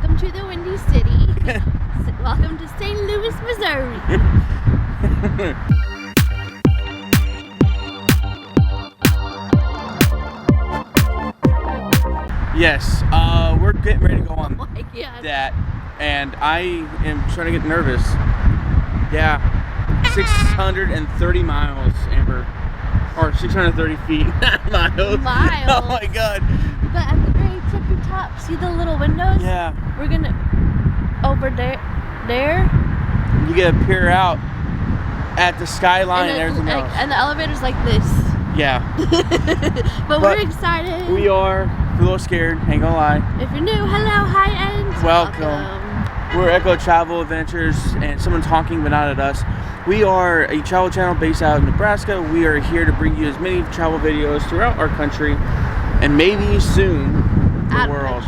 Welcome to the Windy City. Welcome to St. Louis, Missouri. Yes, we're getting ready to go on Oh my God. that, and I am starting to get nervous. Yeah, 630 miles, Amber. Or 630 feet, not miles. Miles. Oh my God. But at the very tippy top, see the little windows? Yeah. We're gonna, over there, You get to peer out at the skyline and everything else. And the elevator's like this. Yeah. But we're excited. We are. We're a little scared, ain't gonna lie. If you're new, hello, hi, and Welcome. We're Echo Travel Adventures, and someone's honking, but not at us. We are a travel channel based out of Nebraska. We are here to bring you as many travel videos throughout our country, and maybe soon the world.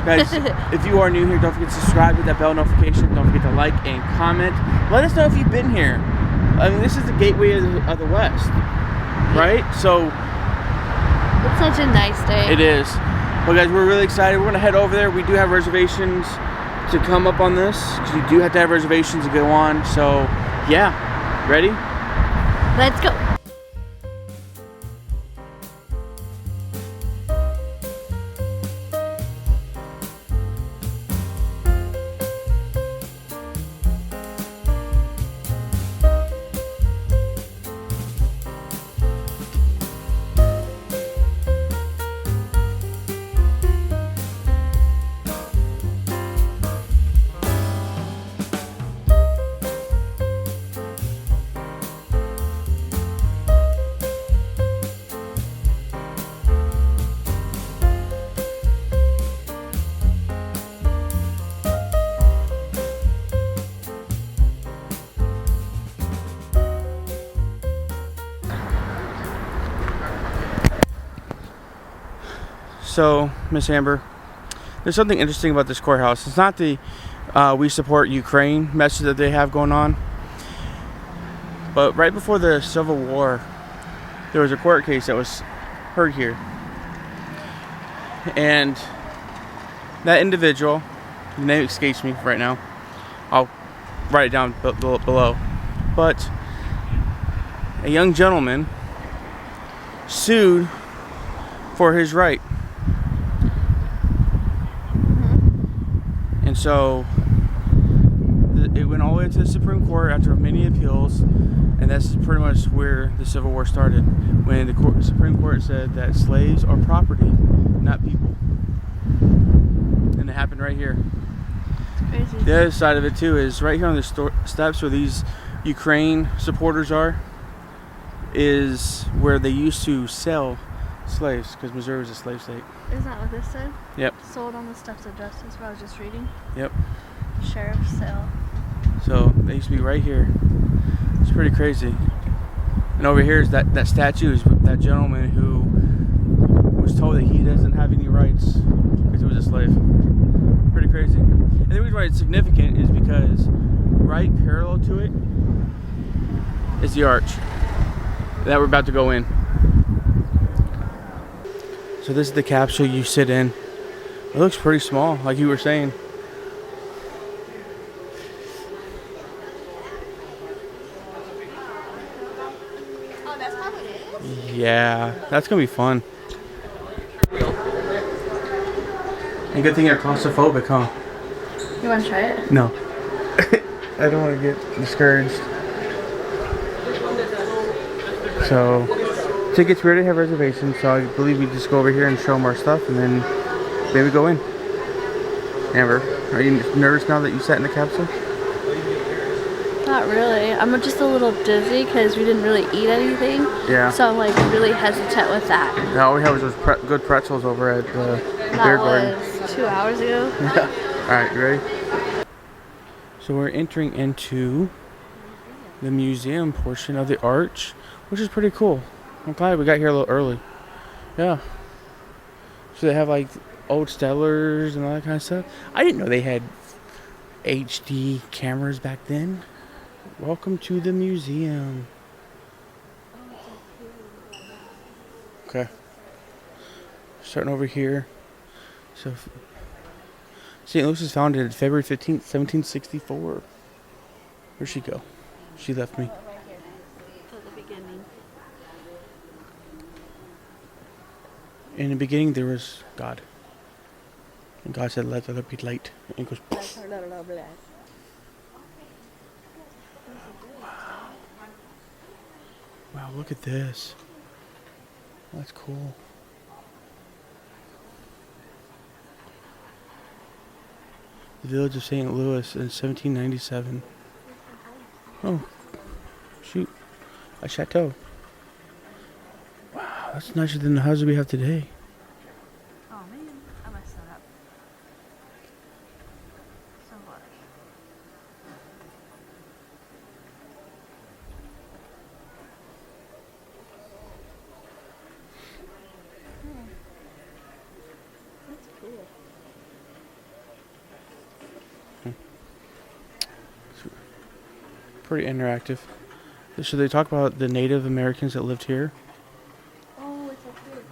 Guys, if you are new here, don't forget to subscribe, hit that bell notification. Don't forget to like and comment. Let us know if you've been here. I mean, this is the gateway of the West, right? So It's such a nice day. it is. Well, guys, we're really excited. We're gonna head over there. We do have reservations to come up on this, because you do have to have reservations to go on. So yeah, ready? Let's go. So, Miss Amber, there's something interesting about this courthouse. It's not the "We support Ukraine" message that they have going on, but right before the Civil War, there was a court case that was heard here, and that individual, the name escapes me right now. I'll write it down below. But a young gentleman sued for his right. And so it went all the way to the Supreme Court after many appeals, and that's pretty much where the Civil War started, when the Supreme Court said that slaves are property, not people. And it happened right here. It's crazy. The other side of it too is right here on the steps where these Ukraine supporters are, is where they used to sell slaves, because Missouri was a slave state. Is that what this said? Yep. Sold on the steps of justice, what I was just reading. Yep. Sheriff's sale. So they used to be right here. It's pretty crazy. And over here is that statue is that gentleman who was told that he doesn't have any rights because he was a slave. Pretty crazy. And the reason why it's significant is because right parallel to it is the arch that we're about to go in. So this is the capsule you sit in. It looks pretty small, like you were saying. Oh, that's how it is? Yeah, that's gonna be fun. And good thing you're claustrophobic, huh? You want to try it? No. I don't want to get discouraged. So, tickets, we already have reservations, so I believe we just go over here and show them our stuff, and then maybe go in. Amber, are you nervous now that you sat in the capsule? Not really. I'm just a little dizzy because we didn't really eat anything. Yeah. So I'm like really hesitant with that. Yeah, all we have is those good pretzels over at the beer That garden. was 2 hours ago. Yeah. Alright, you ready? So we're entering into the museum portion of the arch, which is pretty cool. I'm glad we got here a little early. Yeah. So they have like old Stellars and all that kind of stuff. I didn't know they had HD cameras back then. Welcome to the museum. Okay. Starting over here. So St. Louis was founded February 15th, 1764. Where'd she go? She left me. Right here. To the beginning. In the beginning, there was God. And God said, let there be light. And it goes, poof. Wow, look at this. That's cool. The village of St. Louis in 1797. Oh, shoot. A chateau. Wow, that's nicer than the houses we have today. Oh man, I messed that up. So much. That's cool. Pretty interactive. So they talk about the Native Americans that lived here. Oh, it's up here.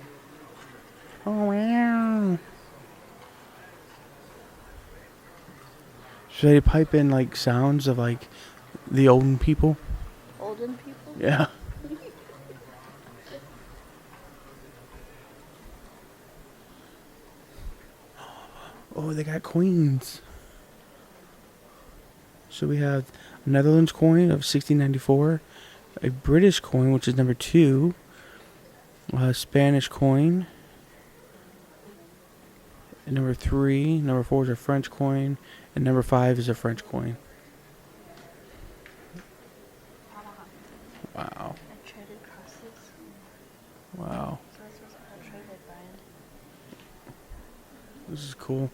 Oh, wow. So they pipe in like sounds of like the olden people. Olden people? Yeah. Oh, they got coins. So we have a Netherlands coin of 1694, a British coin, which is number 2, a Spanish coin, and number 3, number 4 is a French coin, and number 5 is a French coin. Wow. I traded crosses. Wow. So this was a traded brand. This is cool.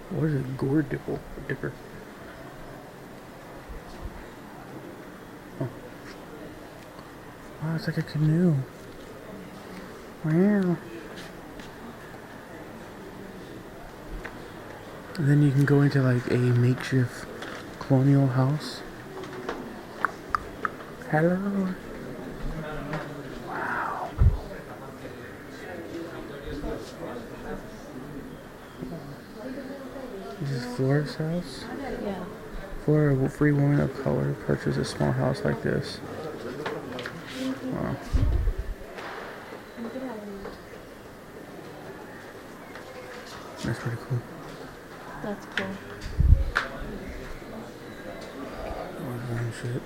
What is a gourd dipper? Oh. Wow, it's like a canoe. Wow. And then you can go into like a makeshift colonial house. Hello. Wow. This is Flora's house. Yeah. For a free woman of color, purchase a small house like this. Wow. That's pretty cool. That's cool. Oh, shit.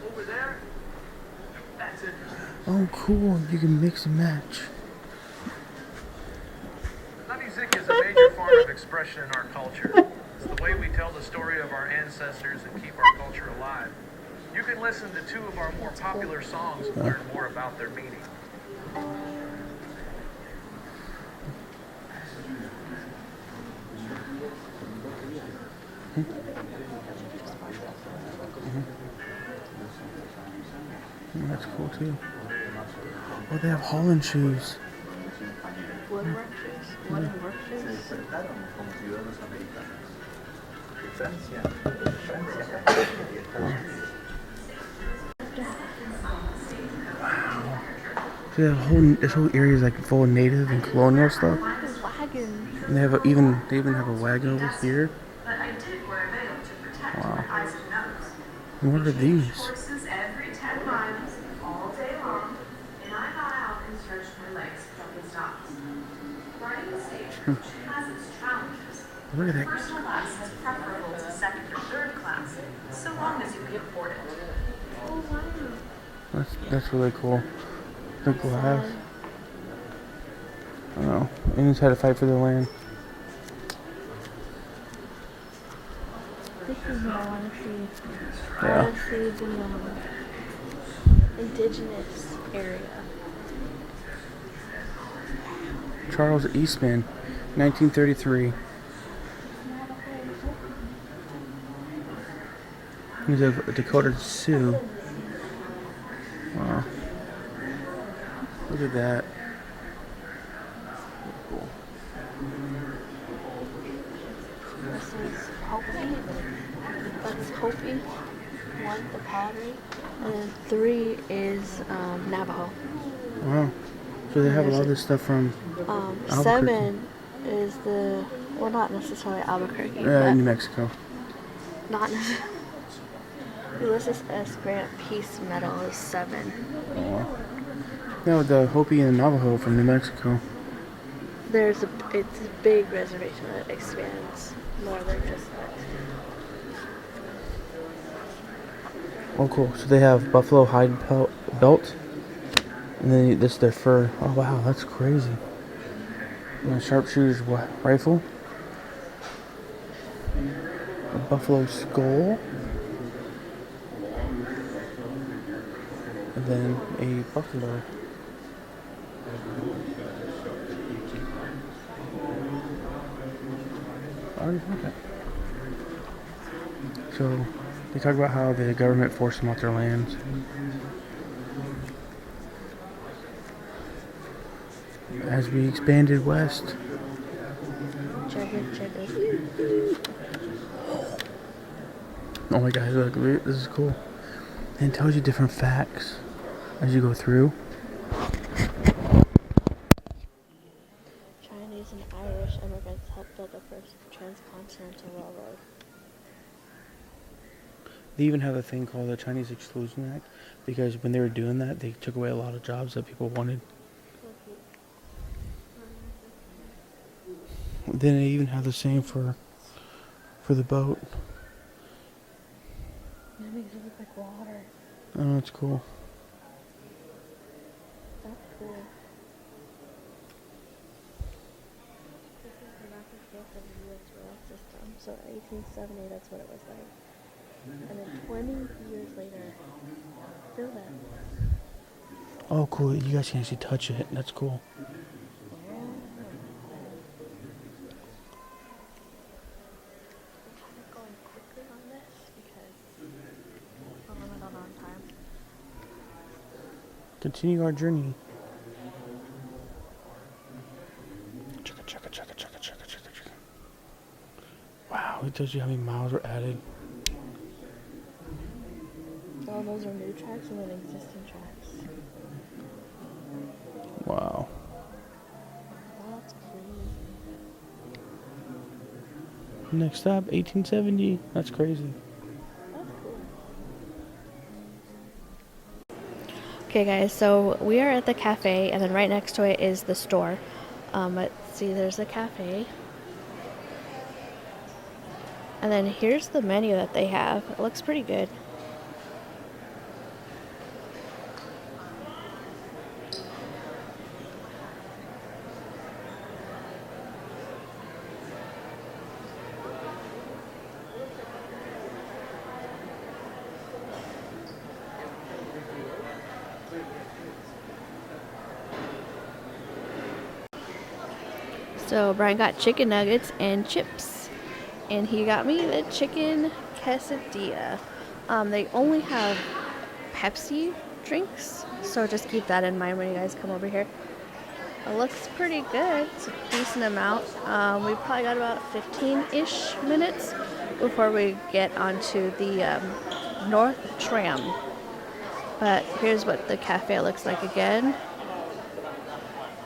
Over there? That's it. Oh, cool. You can mix and match. Music is a major form of expression in our culture. It's the way we tell the story of our ancestors and keep our culture alive. You can listen to 2 of our more popular songs and learn more about their meaning. That's cool too. Oh, they have Holland shoes. Woodwork shoes? Woodwork shoes? Wow. So this whole area is like full of native and colonial stuff. Wagon. And they even have a wagon over here. Wow. And what are these? Horses every 10 miles, all day long, and I got out and stretched my legs from the stops. Riding the stagecoach has its challenges. Look at that. First class is preferable to second or third class, so long as you can afford it. Oh, wow. That's really cool. The glass. I don't know. Indians had to fight for their land. This is what I want to see. I Yeah. want to see the indigenous area. Charles Eastman, 1933. He's a Dakota Sioux. Wow. Look at that. Cool. This is Hopi. That's Hopi. 1, the pottery, and then 3 is Navajo. Wow. So they have a lot of this stuff from Albuquerque. 7 is well, not necessarily Albuquerque, but New Mexico. not necessarily. Ulysses S. Grant Peace Medal is 7. Oh, wow. No, the Hopi and Navajo from New Mexico. It's a big reservation that expands more than just that. Oh, cool. So they have buffalo hide belt, and then this is their fur. Oh, wow, that's crazy. And a sharpshooter's rifle, a buffalo skull, and then a buffalo. I already heard that. So they talk about how the government forced them off their lands. As we expanded west. Check it. Oh my God, look, this is cool. And it tells you different facts as you go through. Chinese and Irish immigrants helped build the first transcontinental railroad. They even have a thing called the Chinese Exclusion Act, because when they were doing that, they took away a lot of jobs that people wanted. Then they even have the same for the boat. That makes it look like water. Oh, that's cool. That's cool. This is the rapid growth of the U.S. rail system. So 1870, that's what it was like. And then 20 years later, feel that. Oh, cool. You guys can actually touch it. That's cool. Going quickly on this because we're limited on time. Continue our journey. Check it. Wow, it tells you how many miles were added. All those are new tracks and then existing tracks. Wow. That's crazy. Next stop, 1870. That's crazy. That's cool. Okay guys, so we are at the cafe and then right next to it is the store. Let's see, there's the cafe. And then here's the menu that they have. It looks pretty good. So Brian got chicken nuggets and chips, and he got me the chicken quesadilla. They only have Pepsi drinks, so just keep that in mind when you guys come over here. It looks pretty good. It's a decent amount. We probably got about 15-ish minutes before we get onto the North Tram. But here's what the cafe looks like again.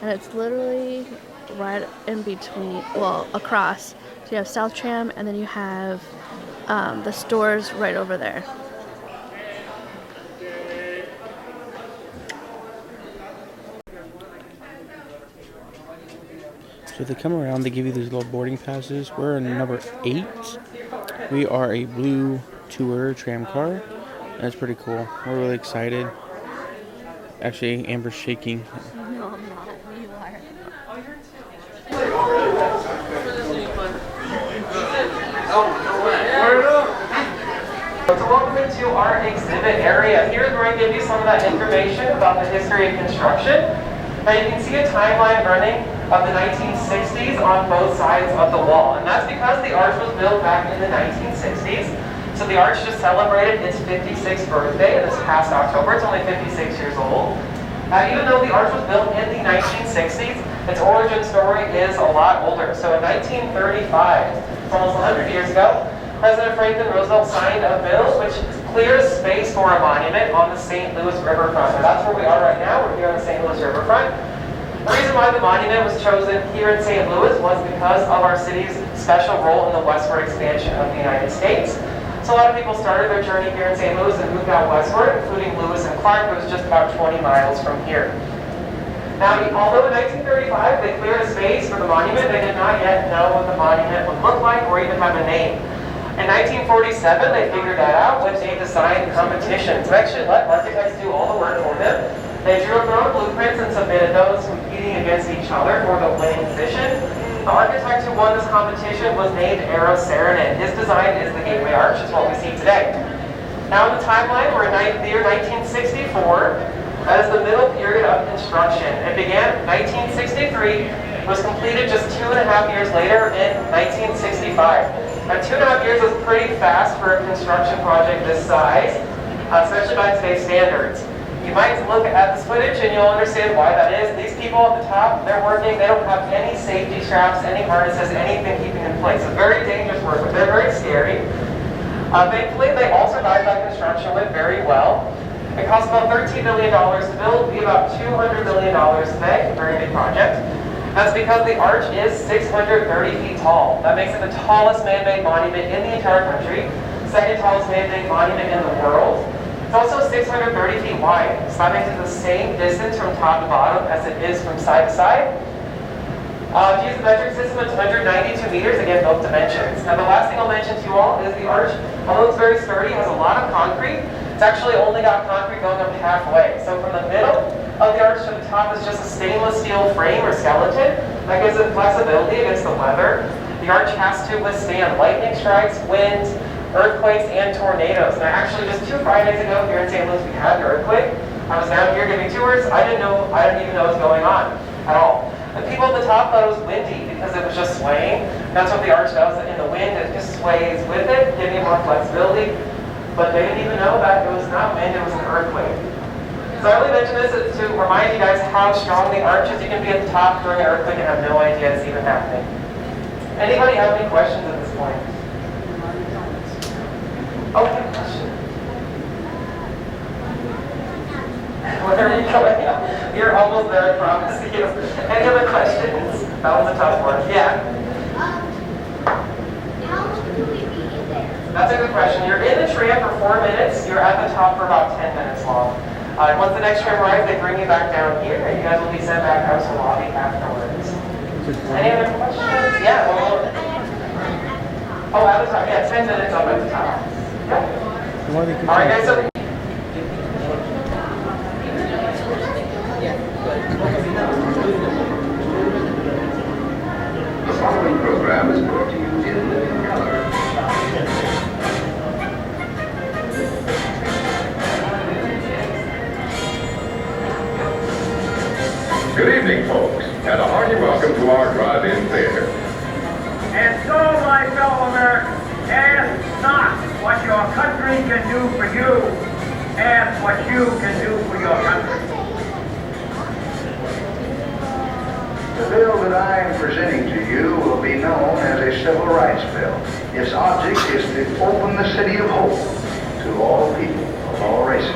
And it's literally right in between, well, across. So you have South Tram, and then you have the stores right over there. So they come around, they give you these little boarding passes. We're in number 8. We are a blue tour tram car. That's pretty cool. We're really excited. Actually, Amber's shaking. No, I'm not. You are. So welcome into our exhibit area. Here's where I give you some of that information about the history of construction. Now you can see a timeline running of the 1960s on both sides of the wall. And that's because the arch was built back in the 1960s. So the arch just celebrated its 56th birthday this past October. It's only 56 years old. Even though the arch was built in the 1960s, its origin story is a lot older. So in 1935, it's almost 100 years ago, President Franklin Roosevelt signed a bill which clears space for a monument on the St. Louis riverfront. And that's where we are right now. We're here on the St. Louis riverfront. The reason why the monument was chosen here in St. Louis was because of our city's special role in the westward expansion of the United States. So a lot of people started their journey here in St. Louis and moved out westward, including Lewis and Clark, who was just about 20 miles from here. Now, although in 1935 they cleared a space for the monument, they did not yet know what the monument would look like or even have a name. In 1947, they figured that out when they designed competitions. They actually let architects do all the work for them. They drew up their own blueprints and submitted those competing against each other for the winning position. The architect who won this competition was named Eero Saarinen. His design is the Gateway Arch, is what we see today. Now in the timeline, we're in the year 1964. That is the middle period of construction. It began in 1963, was completed just 2.5 years later in 1965. Now 2.5 years is pretty fast for a construction project this size, especially by today's standards. You might look at this footage and you'll understand why that is. These people at the top, they're working, they don't have any safety straps, any harnesses, anything keeping in place. It's very dangerous work, but they're very scary. Thankfully, they all survived that construction, went very well. It cost about $13 million to build, be about $200 million today, a very big project. That's because the arch is 630 feet tall. That makes it the tallest man-made monument in the entire country, second tallest man-made monument in the world. It's also 630 feet wide, so that makes it the same distance from top to bottom as it is from side to side. To use the metric system, it's 192 meters, again, both dimensions. Now the last thing I'll mention to you all is the arch, although it's very sturdy, has a lot of concrete. It's actually only got concrete going up halfway. So from the middle of the arch to the top is just a stainless steel frame or skeleton that gives it flexibility against the weather. The arch has to withstand lightning strikes, winds, earthquakes, and tornadoes. Now actually just 2 Fridays ago here in St. Louis we had an earthquake. I was down here giving tours. I didn't even know what was going on at all. The people at the top thought it was windy because it was just swaying. That's what the arch does in the wind. It just sways with it, giving it more flexibility. But they didn't even know that it was not wind, it was an earthquake. So I only mention this to remind you guys how strong the arch is. You can be at the top during an earthquake and have no idea it's even happening. Anybody have any questions at this point? Oh, yeah, question. Where are you going? You're almost there, I promise you. Any other questions? That was a tough one. Yeah? How long do we be in there? That's a good question. You're in the tram for 4 minutes. You're at the top for about 10 minutes long. Once the next tram arrives, they bring you back down here, and you guys will be sent back out to the lobby afterwards. Any other questions? Yeah, well, oh, at the top. Yeah, 10 minutes up at the top. Yeah. All right, guys. So the following program is brought to you in living color. Good evening, folks, and a hearty welcome to our drive-in theater. And so, my fellow Americans, ask not what your country can do for you, ask what you can do for your country. The bill that I am presenting to you will be known as a civil rights bill. Its object is to open the city of hope to all people of all races.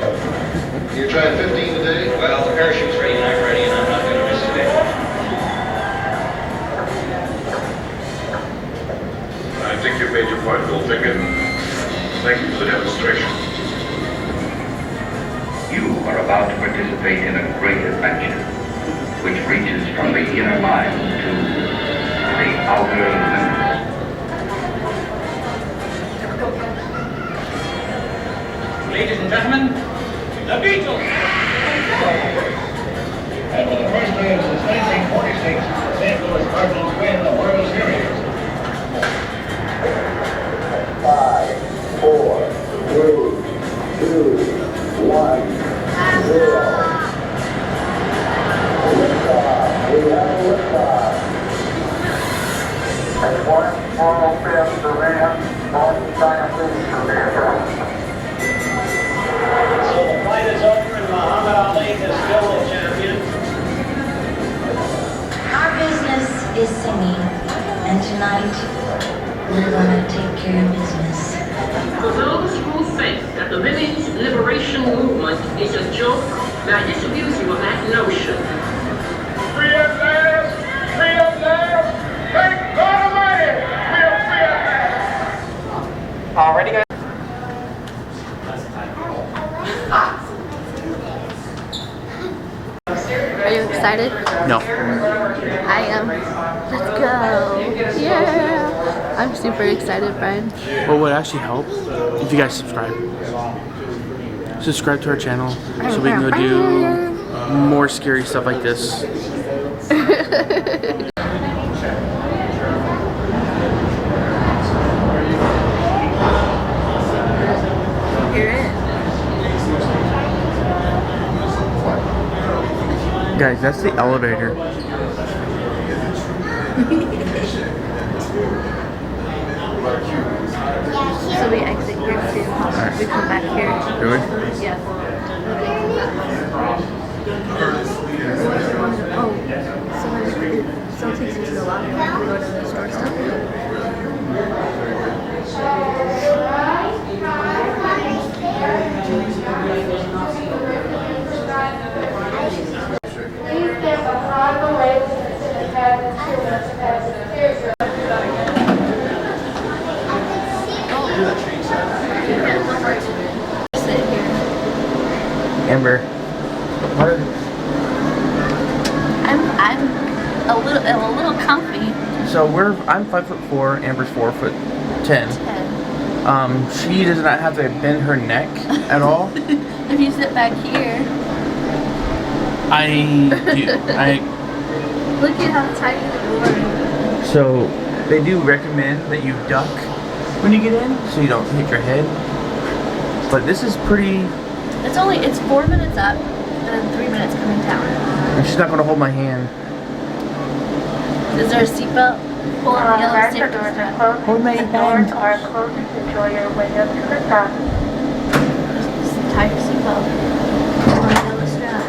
You tried 15 today? Well, the parachute's ready and I'm ready and I'm not going to miss today. I think you made your point, Bill Ticket. Thank you for the demonstration. You are about to participate in a great adventure, which reaches from the inner mind to the outer limits. Ladies and gentlemen, the Beatles! And for the first time since 1946, the St. Louis Cardinals win the World Series. 5, 4, 3, 2, 1, 0. Liftoff. We have a liftoff. That's one small step for man, one giant leap for mankind. So the fight is over and Muhammad Ali is still the champion. Our business is singing. that the women's liberation movement is a joke, may I disabuse you of that notion? Free at last! Free at last! Thank God Almighty! We are free at last! Already, guys. Are you excited? No. I am. Let's go. Yeah. I'm super excited, Brian. What would actually help if you guys subscribe. Subscribe to our channel so we can go do more scary stuff like this. Hear it? Guys, that's the elevator. So we exit here too. We come back here. Do we? Yeah. Oh, so then it still takes you to the lobby when we go to the store stuff. Please step upon the legs and sit in cabin 2 minutes past the Amber. What? I'm a little comfy. So I'm 5'4", Amber's 4'10". She does not have to bend her neck at all. If you sit back here, I do. look at how tiny the door is. So they do recommend that you duck when you get in, so you don't hit your head. But this is pretty. It's 4 minutes up and then 3 minutes coming down. And she's not gonna hold my hand. Is there a seatbelt? Pull on the yellow safety doors are strap. closed. Hold my The doors hand. are closed. Enjoy your window to the sun. Just tie your seatbelt. Pull on the yellow strap.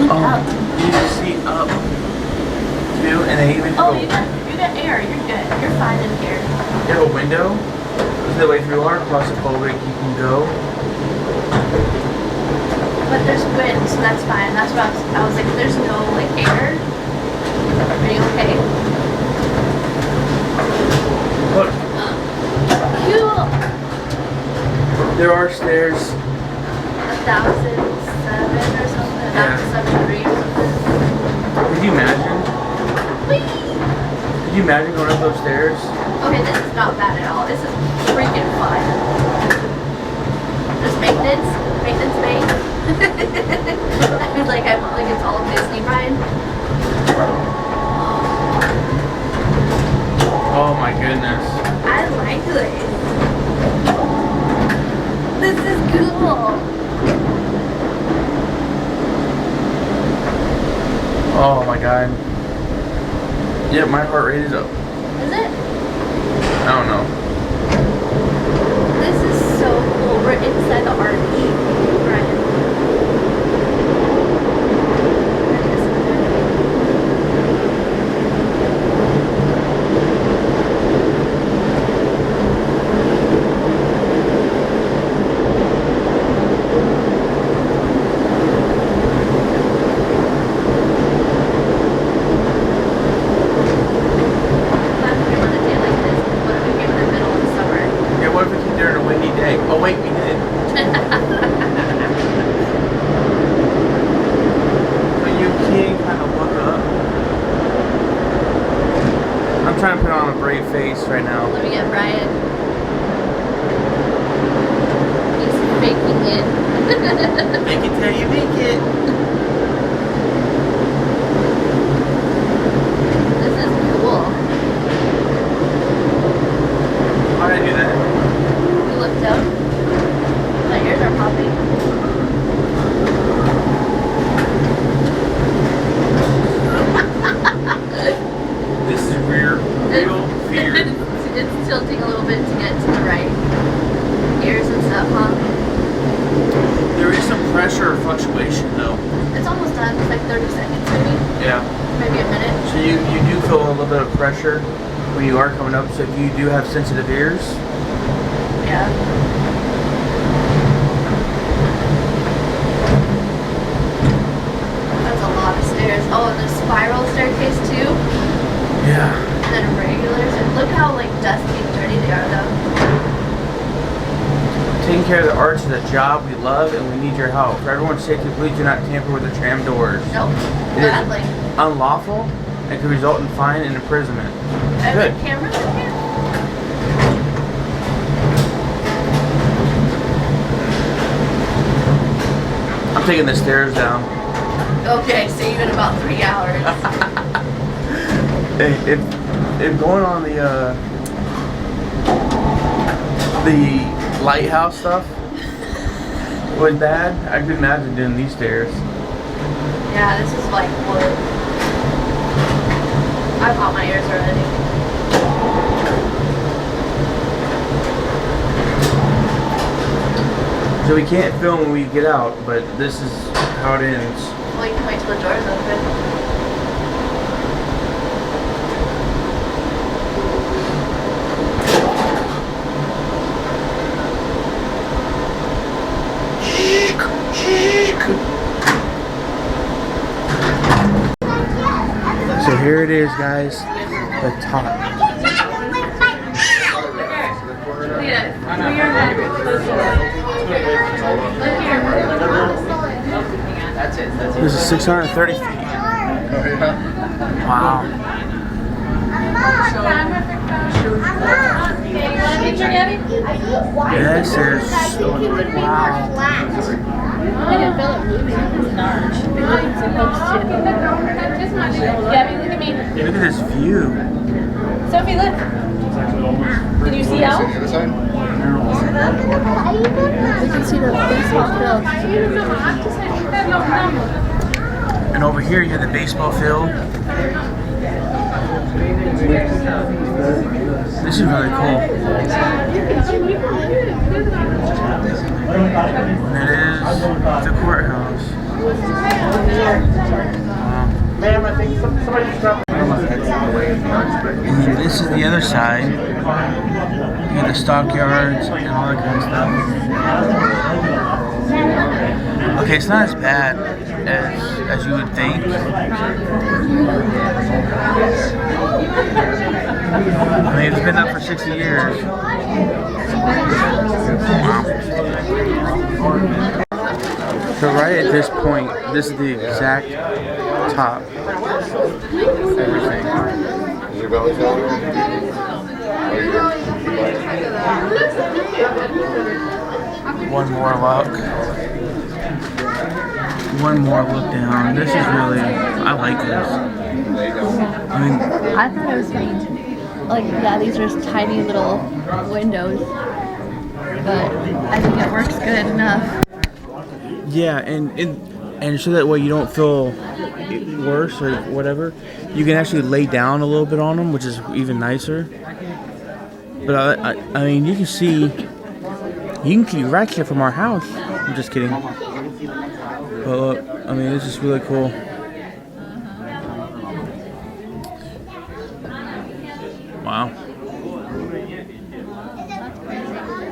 Look out. You just seat up too, and they even Oh, go. you got air. You're good. You're fine in here. You have a window. So that way, if you are claustrophobic, you can go. But there's wind, so that's fine. That's what I was like, there's no like air. Are you okay? Look, Cool. there are stairs. 1,007 or something. 1,073 or something. Could you imagine? Whee! Could you imagine going up those stairs? Okay, this is not bad at all. This is freaking fun. There's maintenance bay. I was like, I want like it's all Disney, Brian. Oh my goodness. I like this. This is cool. Oh my god. Yeah, my heart rate is up. Is it? I don't know. This is so cool. We're inside the arch, Brian. Yeah, what if we came during a windy day? Oh wait, we did. But you can kind of look up. I'm trying to put on a brave face right now. Let me get Brian. He's faking it. Make it till you make it. This is cool. How'd I do that? You looked up. My ears are popping. This is real fear. It's tilting a little bit to get to the right. Ears and stuff, huh? There is some pressure or fluctuation though. It's almost done. It's like 30 seconds maybe. Yeah. Maybe a minute. So you do feel a little bit of pressure. when you are coming up. So if you do have sensitive ears, Yeah. That's a lot of stairs. Oh, and the spiral staircase too. yeah. And then regulars. And look how like dusty and dirty they are though. Taking care of the arch is a job we love and we need your help. For everyone's safety, please do not tamper with the tram doors. Nope. It is Badly. unlawful and could result in fine and imprisonment. Good. Cameras in here? I'm taking the stairs down. Okay, so even about 3 hours. Hey, if going on the lighthouse stuff was bad, I could imagine doing these stairs. Yeah, this is like wood. I popped my ears already. So we can't film when we get out, but this is how it ends. Well, you can wait till the door's open. So here it is, guys, the top. This is 630 feet. Wow. This is wow. I didn't feel it moving. It's not. It's supposed to. Gabby, look at me. Look at this view. Sophie, look. Can you see out? You can see the baseball field. And over here you have the baseball field. This is really cool. And it is the courthouse. Ma'am, I think somebody just dropped. And then this is the other side. You have the stockyards and all that kind of stuff. Okay, it's not as bad as you would think. I mean, it's been up for 60 years. Wow. So right at this point, this is the exact top of everything. One more look. One more look down. This is really, I like this. I mean, I thought it was neat. Like, yeah, these are just tiny little windows. But I think it works good enough. yeah, and so that way you don't feel worse or whatever. You can actually lay down a little bit on them, which is even nicer. But I mean, you can see, you can keep right here from our house. I'm just kidding. But look, I mean, this is really cool. Wow.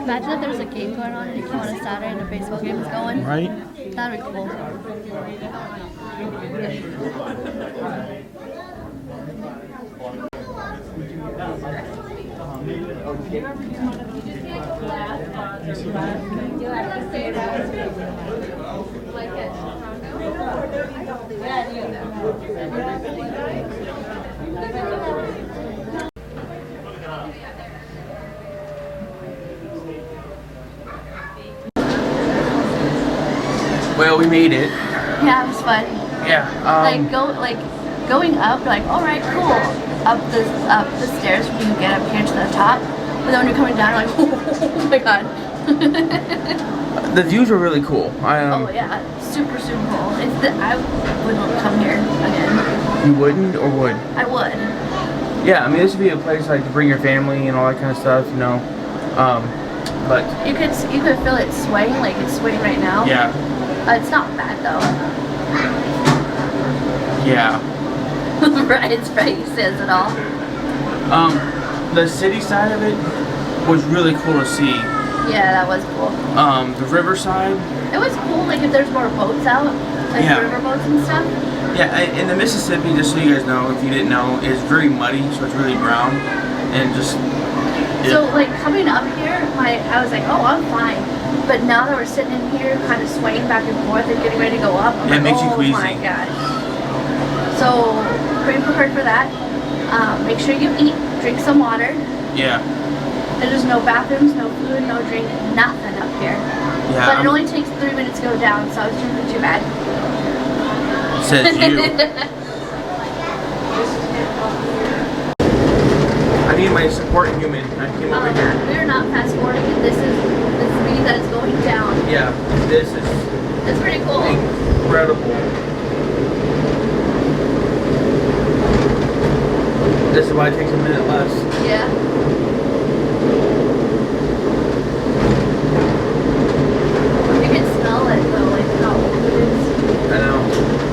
Imagine if there's a game going on and you came on a Saturday and a baseball game is going. Right? That'd be cool. Well, we made it. Yeah, it was fun. Yeah. Going up, like, all right, cool. Up the stairs when you get up here to the top. But then when you're coming down, you're like, oh my god. The views were really cool. Oh yeah, super cool. I wouldn't come here again. You wouldn't or would? I would. Yeah, I mean, this would be a place like to bring your family and all that kind of stuff, you know. But you could feel it swaying, like it's swaying right now. yeah. It's not bad though. Yeah. Right, it's right. He says it all. The city side of it was really cool to see. Yeah, that was cool. The riverside. It was cool, like if there's more boats out, like river boats and stuff. Yeah, and the Mississippi, just so you guys know, if you didn't know, is very muddy, so it's really brown, and just. So like coming up here, I was like, oh, I'm fine. But now that we're sitting in here, kind of swaying back and forth and getting ready to go up, I'm like, it makes you oh queasy. My gosh. So pretty prepared for that. Make sure you eat, drink some water. Yeah. There's no bathrooms, no food, no drink, nothing up here. Yeah. But it only takes 3 minutes to go down, so I was drinking too bad. Says you. I need my support human. I came over here. We're not fast forwarding it. This means that it's going down. Yeah, this is. It's pretty cool. Incredible. This is why it takes a minute less. Yeah. You can smell it though, like how old it is. I know.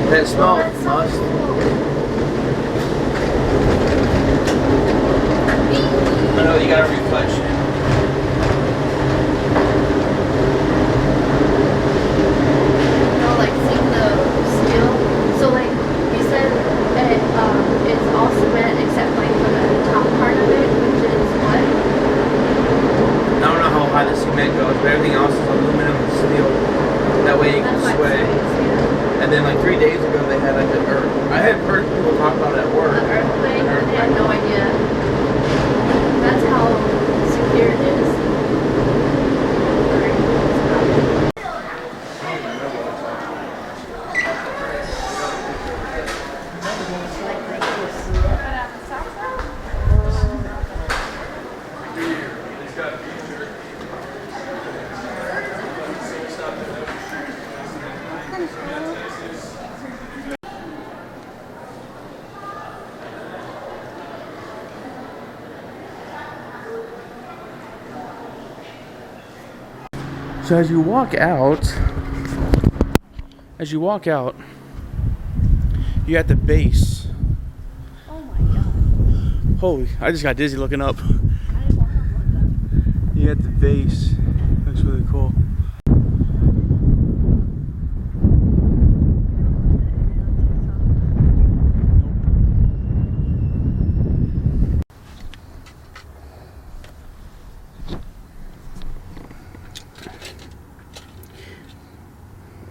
That smell must. I know, you got a reflection. No, like seeing the steel. So like you said, it's all cement except like for the top part of it, which is what? I don't know how high the cement goes, but everything else is aluminum and steel. That way it can sway. And then like 3 days ago they had like an earth. I had heard people talk about it at work. An earthquake? I had no idea. That's how secure it is. So as you walk out, you're at the base. Oh my god. Holy, I just got dizzy looking up. I didn't want to look up. You're at the base. Looks really cool.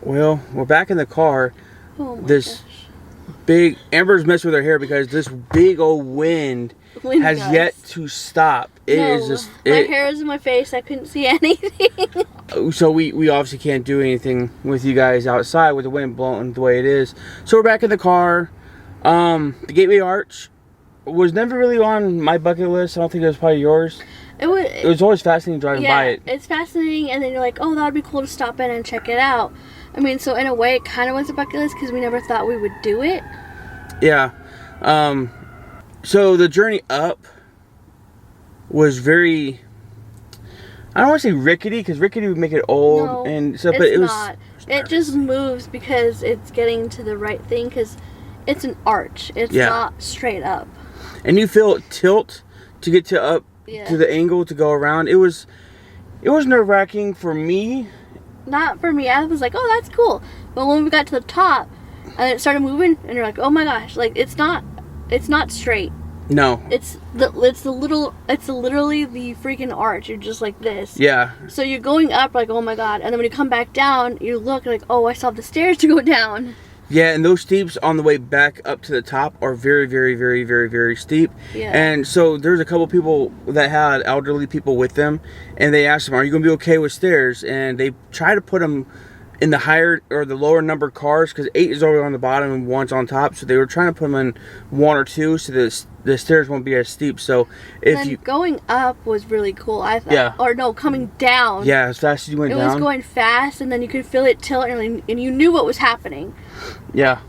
Well, we're back in the car. Oh my This big Amber's messed with her hair because this big old wind has yet to stop. It is just my hair is in my face. I couldn't see anything. So we obviously can't do anything with you guys outside with the wind blowing the way it is. So we're back in the car. The Gateway Arch was never really on my bucket list. I don't think it was probably yours. It was always fascinating driving by it. It's fascinating, and then you're like, oh, that would be cool to stop in and check it out. I mean, so in a way, it kind of was a bucket list because we never thought we would do it. Yeah. So the journey up was very, I don't want to say rickety because rickety would make it old and stuff, but it was not. It just moves because it's getting to the right thing because it's an arch. It's not straight up. And you feel it tilt to get to up to the angle to go around. It was nerve-wracking for me. Not for me. I was like, oh, that's cool. But when we got to the top and it started moving, and you're like, oh my gosh, like it's not straight. No. It's literally the freaking arch. You're just like this. Yeah. So you're going up like, oh my god, and then when you come back down, you look like, oh, I saw the stairs to go down. Yeah, and those steeps on the way back up to the top are very, very, very, very, very steep. Yeah. And so there's a couple people that had elderly people with them, and they asked them, are you going to be okay with stairs? And they try to put them in the higher or the lower number cars because 8 is already on the bottom and 1's on top. So they were trying to put them in 1 or 2 so the stairs won't be as steep. So if you going up was really cool, I thought. Yeah. Or no, coming down. Yeah, as fast as you went down. It was going fast, and then you could feel it tilt, and you knew what was happening. Yeah.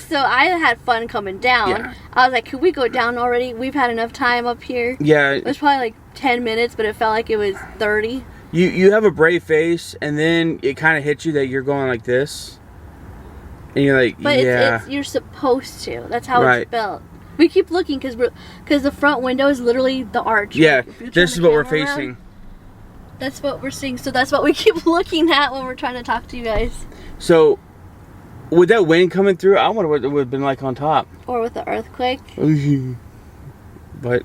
So I had fun coming down. Yeah. I was like, can we go down already? We've had enough time up here. Yeah. It was probably like 10 minutes, but it felt like it was 30. You have a brave face, and then it kind of hits you that you're going like this. And you're like, but yeah. you're supposed to. That's how Right. it's built. We keep looking because the front window is literally the arch. Yeah, Like, if you turn this the is what we're camera around, facing. that's what we're seeing. So that's what we keep looking at when we're trying to talk to you guys. So, with that wind coming through, I wonder what it would have been like on top. Or with the earthquake. But,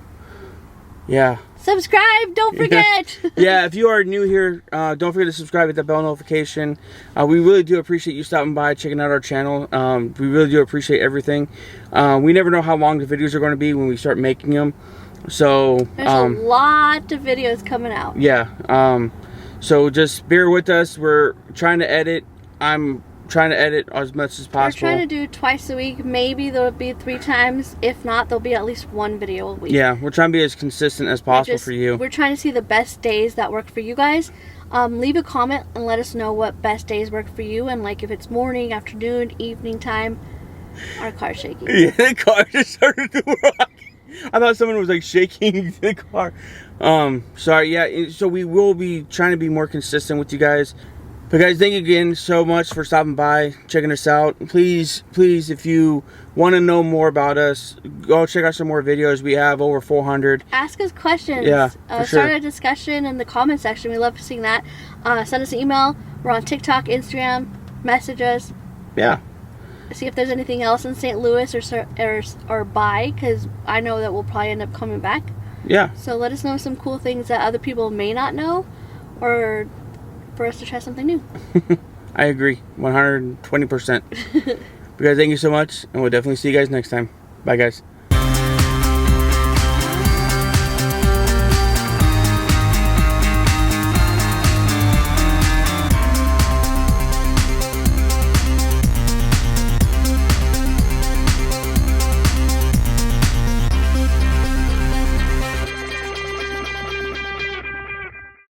yeah. Subscribe, don't forget. Yeah, if you are new here, don't forget to subscribe, hit that bell notification. We really do appreciate you stopping by, checking out our channel. We really do appreciate everything. We never know how long the videos are going to be when we start making them. So There's a lot of videos coming out. Yeah. So just bear with us. We're trying to edit. I'm trying to edit as much as possible. We're trying to do twice a week. Maybe there'll be 3 times. If not, there'll be at least 1 video a week. Yeah, we're trying to be as consistent as possible for you. We're trying to see the best days that work for you guys. Leave a comment and let us know what best days work for you, and like if it's morning, afternoon, evening time. Our car's shaking. Yeah, the car just started to rock. I thought someone was like shaking the car. Sorry. Yeah. So we will be trying to be more consistent with you guys. But guys, thank you again so much for stopping by, checking us out. Please, if you want to know more about us, go check out some more videos. We have over 400. Ask us questions. Yeah, for sure. Start a discussion in the comment section. We love seeing that. Send us an email. We're on TikTok, Instagram. Message us. Yeah. See if there's anything else in St. Louis or by, because I know that we'll probably end up coming back. Yeah. So let us know some cool things that other people may not know, or for us to try something new. I agree, 120%. But guys, thank you so much, and we'll definitely see you guys next time. Bye, guys.